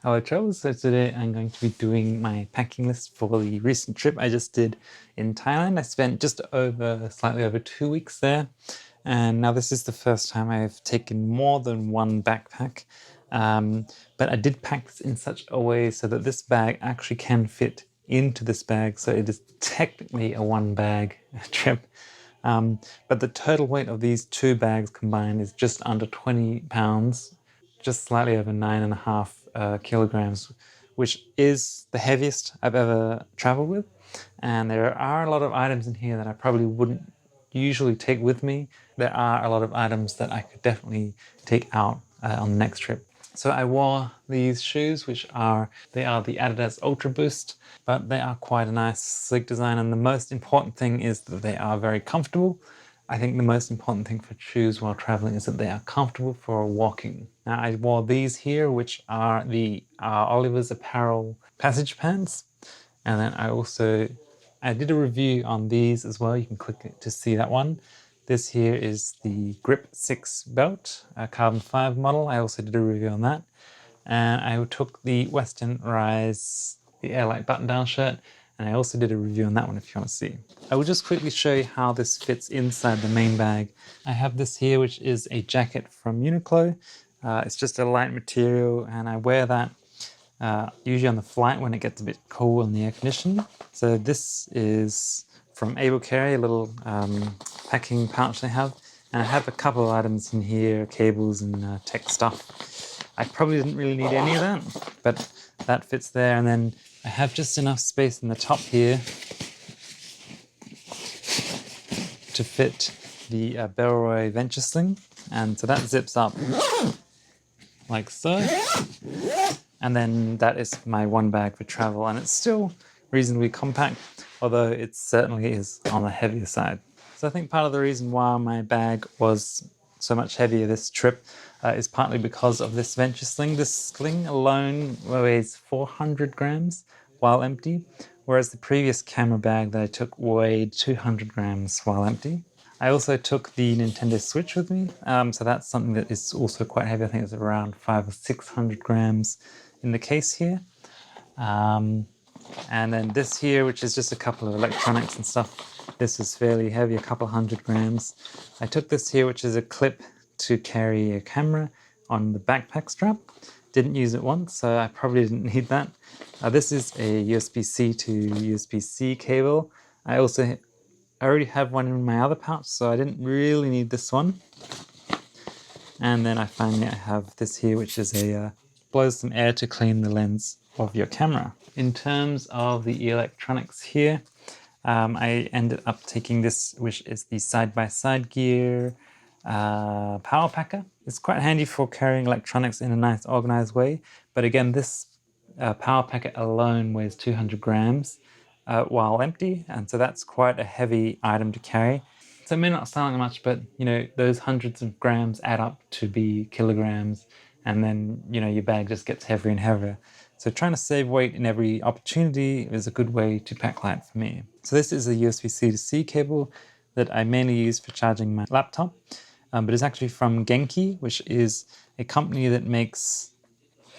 Hello travellers, so today I'm going to be doing my packing list for the recent trip I just did in Thailand. I spent slightly over 2 weeks there, and now this is the first time I've taken more than one backpack. But I did pack this in such a way so that this bag actually can fit into this bag, so it is technically a one bag trip. But the total weight of these two bags combined is just under 20 pounds, just slightly over 9.5 kilograms, which is the heaviest I've ever traveled with. And there are a lot of items in here that I probably wouldn't usually take with me. There are a lot of items that I could definitely take out on the next trip. So I wore these shoes, they are the Adidas Ultra Boost, but they are quite a nice, sleek design. And the most important thing is that they are very comfortable. I think the most important thing for shoes while traveling is that they are comfortable for walking. Now I wore these here, which are the Oliver's Apparel Passage Pants. And then I did a review on these as well. You can click it to see that one. This here is the Grip 6 belt, a carbon 5 model. I also did a review on that. And I took the Western Rise, the Airlight button-down shirt, and I also did a review on that one if you want to see. I will just quickly show you how this fits inside the main bag. I have this here, which is a jacket from Uniqlo. It's just a light material, and I wear that usually on the flight when it gets a bit cool in the air conditioning. So this is from Ebook, a little packing pouch they have. And I have a couple of items in here, cables and tech stuff. I probably didn't really need any of that, but that fits there. And then I have just enough space in the top here to fit the Bellroy Venture Sling. And so that zips up like so. And then that is my one bag for travel, and it's still reasonably compact, although it certainly is on the heavier side. So I think part of the reason why my bag was so much heavier this trip is partly because of this Venture Sling. This sling alone weighs 400 grams while empty, whereas the previous camera bag that I took weighed 200 grams while empty. I also took the Nintendo Switch with me, so that's something that is also quite heavy. I think it's around 500 or 600 grams in the case here. And then this here, which is just a couple of electronics and stuff, this is fairly heavy, a couple 100 grams. I took this here, which is a clip to carry a camera on the backpack strap. Didn't use it once, so I probably didn't need that. This is a USB-C to USB-C cable. I already have one in my other pouch, so I didn't really need this one. And then finally I have this here, which is blows some air to clean the lens of your camera. In terms of the electronics here, I ended up taking this, which is the side-by-side gear power packer. It's quite handy for carrying electronics in a nice organized way. But again, this power packer alone weighs 200 grams while empty. And so that's quite a heavy item to carry. So it may not sound like much, but those hundreds of grams add up to be kilograms. And then, your bag just gets heavier and heavier. So trying to save weight in every opportunity is a good way to pack light for me. So this is a USB-C to C cable that I mainly use for charging my laptop, but it's actually from Genki, which is a company that makes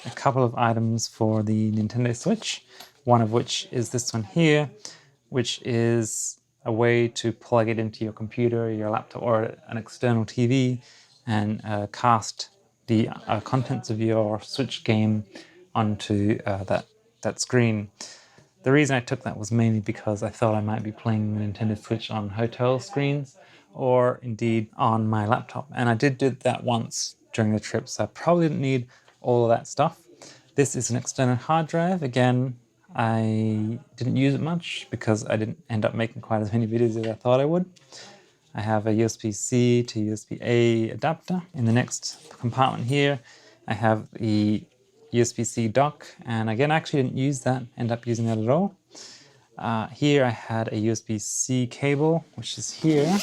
a couple of items for the Nintendo Switch, one of which is this one here, which is a way to plug it into your computer, your laptop, or an external TV and cast the contents of your Switch game onto that screen. The reason I took that was mainly because I thought I might be playing the Nintendo Switch on hotel screens or indeed on my laptop. And I did that once during the trip, so I probably didn't need all of that stuff. This is an external hard drive. Again, I didn't use it much because I didn't end up making quite as many videos as I thought I would. I have a USB-C to USB-A adapter. In the next compartment here, I have the USB-C dock, and again, I actually didn't use that, end up using that at all. Here I had a USB-C cable, which is here.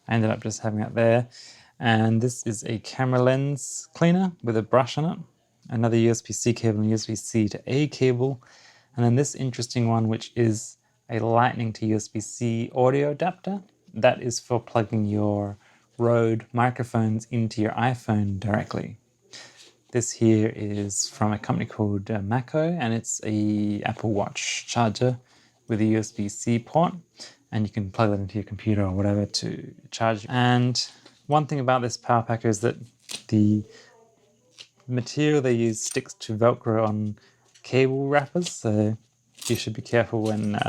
I ended up just having it there. And this is a camera lens cleaner with a brush on it. Another USB-C cable and USB-C to A cable. And then this interesting one, which is a Lightning to USB-C audio adapter. That is for plugging your Rode microphones into your iPhone directly. This here is from a company called Mako, and it's a Apple Watch charger with a USB-C port, and you can plug that into your computer or whatever to charge. And one thing about this power packer is that the material they use sticks to Velcro on cable wrappers, so you should be careful when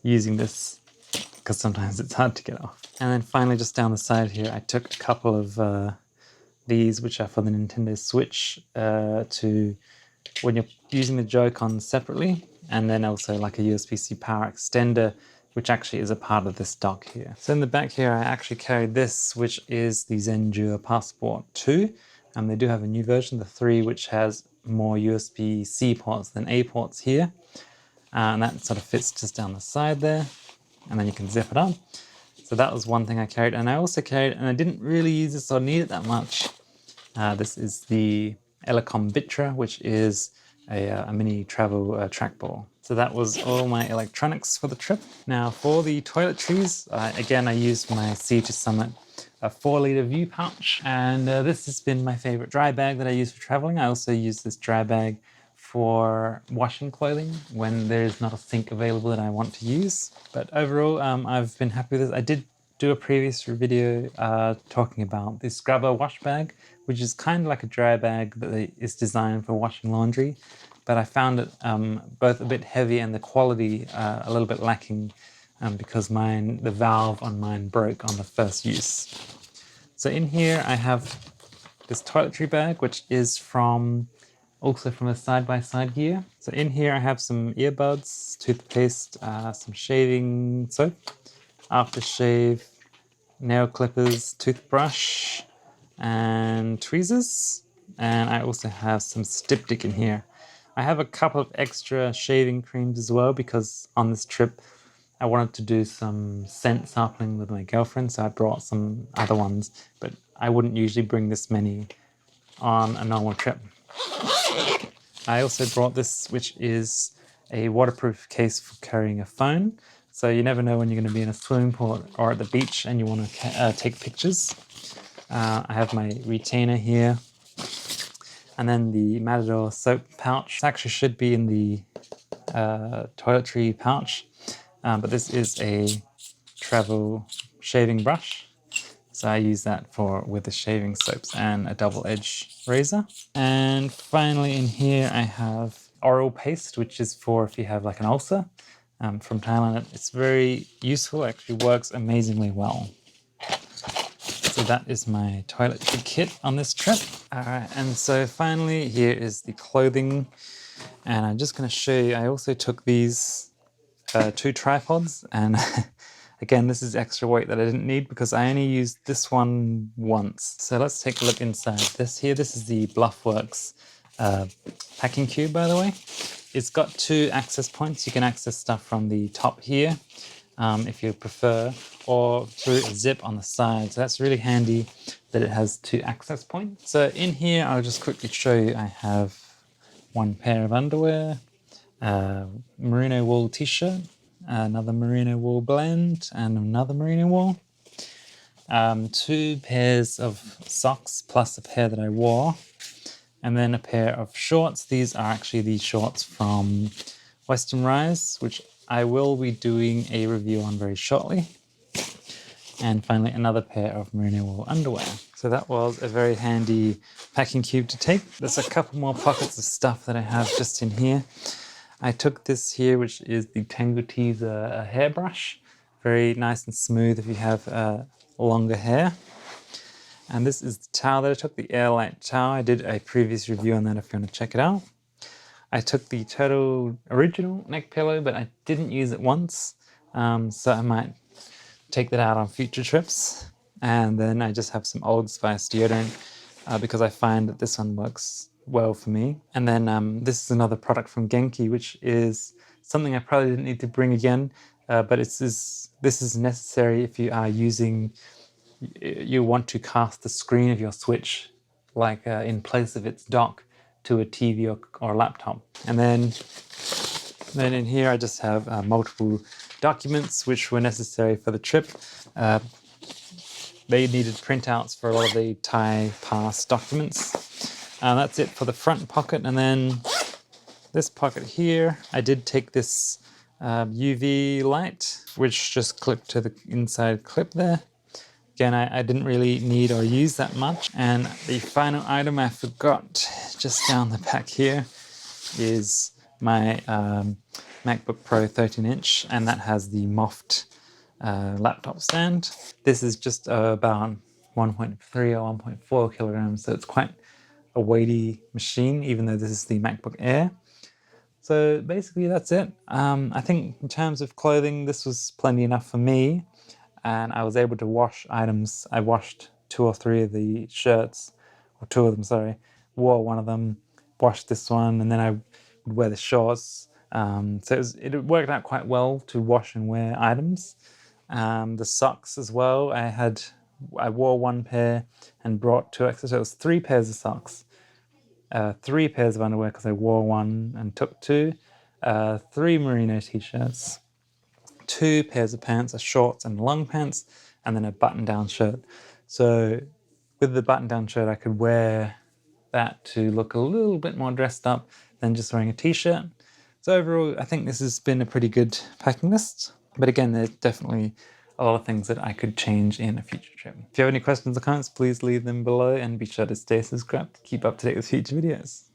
using this, because sometimes it's hard to get off. And then finally, just down the side here, I took a couple of these, which are for the Nintendo Switch, to when you're using the Joy-Con separately, and then also like a USB-C power extender, which actually is a part of this dock here. So in the back here, I actually carried this, which is the Zendure Passport 2. And they do have a new version, the 3, which has more USB-C ports than A ports here. And that sort of fits just down the side there. And then you can zip it up. So that was one thing I carried. And I also carried, and I didn't really use this or need it that much. This is the Elecom Vitra, which is a mini travel trackball. So that was all my electronics for the trip. Now for the toiletries, again, I used my Sea to Summit a 4-litre view pouch, and this has been my favorite dry bag that I use for traveling. I also use this dry bag for washing clothing when there's not a sink available that I want to use. But overall, I've been happy with this. I did do a previous video talking about this Scrubber wash bag, which is kind of like a dry bag that is designed for washing laundry. But I found it both a bit heavy and the quality a little bit lacking because the valve on mine broke on the first use. So in here I have this toiletry bag, which is also from a side-by-side gear. So in here I have some earbuds, toothpaste, some shaving soap, aftershave, nail clippers, toothbrush, and tweezers. And I also have some styptic in here. I have a couple of extra shaving creams as well because on this trip I wanted to do some scent sampling with my girlfriend, so I brought some other ones, but I wouldn't usually bring this many on a normal trip. I also brought this, which is a waterproof case for carrying a phone. So you never know when you're going to be in a swimming pool or at the beach and you want to take pictures. I have my retainer here. And then the Matador soap pouch. This actually should be in the toiletry pouch. But this is a travel shaving brush. So I use that with the shaving soaps and a double-edged razor. And finally in here I have oral paste, which is for if you have like an ulcer from Thailand. It's very useful, actually works amazingly well. So that is my toiletry kit on this trip. All right, and so finally here is the clothing. And I'm just gonna show you, I also took these 2 tripods, and again, this is extra weight that I didn't need because I only used this one once. So let's take a look inside this here. This is the Bluffworks packing cube, by the way. It's got 2 access points. You can access stuff from the top here, if you prefer, or through a zip on the side. So that's really handy that it has 2 access points. So in here, I'll just quickly show you, I have 1 pair of underwear, merino wool t-shirt, another merino wool blend, and another merino wool. 2 pairs of socks plus a pair that I wore, and then a pair of shorts. These are actually the shorts from Western Rise, which I will be doing a review on very shortly. And finally, another pair of merino wool underwear. So that was a very handy packing cube to take. There's a couple more pockets of stuff that I have just in here. I took this here, which is the Tango Teaser hairbrush. Very nice and smooth if you have longer hair. And this is the towel that I took, the Airlight towel. I did a previous review on that if you want to check it out. I took the Turtle original neck pillow, but I didn't use it once. So I might take that out on future trips. And then I just have some Old Spice deodorant because I find that this one works well for me. And then this is another product from Genki, which is something I probably didn't need to bring again, but this is necessary if you are you want to cast the screen of your Switch like in place of its dock to a TV or laptop. And then in here I just have multiple documents which were necessary for the trip. They needed printouts for a lot of the Thai pass documents. That's it for the front pocket. And then this pocket here, I did take this UV light, which just clipped to the inside clip there. Again, I didn't really need or use that much. And the final item I forgot just down the back here is my MacBook Pro 13-inch, and that has the Moft laptop stand. This is just about 1.3 or 1.4 kilograms, so it's quite a weighty machine, even though this is the MacBook Air. So basically that's it. I think in terms of clothing, this was plenty enough for me, and I was able to wash items. I washed 2 or 3 of the shirts, or 2 of them, sorry, wore one of them, washed this one, and then I would wear the shorts. So it worked out quite well to wash and wear items. The socks as well, I wore 1 pair and brought 2 extra, so it was 3 pairs of socks. 3 pairs of underwear because I wore 1 and took 2, 3 merino t-shirts, 2 pairs of pants, a shorts and long pants, and then a button-down shirt. So with the button-down shirt, I could wear that to look a little bit more dressed up than just wearing a t-shirt. So overall, I think this has been a pretty good packing list. But again, there's definitely a lot of things that I could change in a future trip. If you have any questions or comments, please leave them below, and be sure to stay subscribed to keep up to date with future videos.